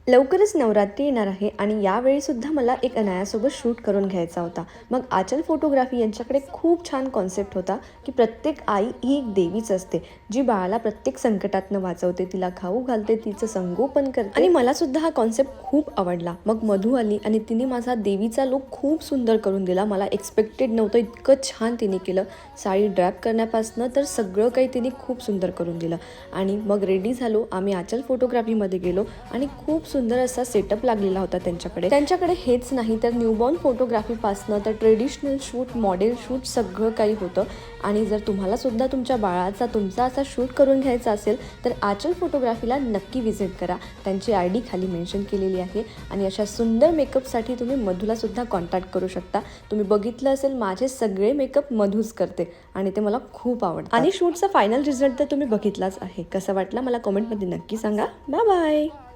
लवकरच नवरात्री येणार आहे आणि यावेळी सुद्धा मला एक अनायासोबत शूट करून घ्यायचा होता. मग आचल फोटोग्राफी यांच्याकडे खूप छान कॉन्सेप्ट होता की प्रत्येक आई ही एक देवीच असते, जी बाळाला प्रत्येक संकटातनं वाचवते, तिला खाऊ घालते, तिचं संगोपन करते. आणि मला सुद्धा हा कॉन्सेप्ट खूप आवडला. मग मधू आली आणि तिने माझा देवीचा लुक खूप सुंदर करून दिला. मला एक्सपेक्टेड नव्हतं, इतकं छान तिने केलं. साडी ड्रॅप करण्यापासून तर सगळं काही तिने खूप सुंदर करून दिलं. आणि मग रेडी झालो, आम्ही आचल फोटोग्राफीमध्ये गेलो आणि खूप सुंदर असा सेटअप लागलेला होता त्यांच्याकडे हेच नाही तर न्यूबॉर्न फोटोग्राफीपासनं तर ट्रेडिशनल शूट, मॉडेल शूट सगळं काही होतं. आणि जर तुम्हाला सुद्धा तुमच्या बाळाचा तुमचा असा शूट करून घ्यायचा असेल तर आचल फोटोग्राफीला नक्की व्हिजिट करा. त्यांची ID खाली मेन्शन केलेली आहे. आणि अशा सुंदर मेकअपसाठी तुम्ही मधूला सुद्धा कॉन्टॅक्ट करू शकता. तुम्ही बघितलं असेल, माझे सगळे मेकअप मधूच करते आणि ते मला खूप आवडतं. आणि शूटचा फायनल रिझल्ट तर तुम्ही बघितलाच आहे. कसा वाटला मला कमेंटमध्ये नक्की सांगा. Bye bye.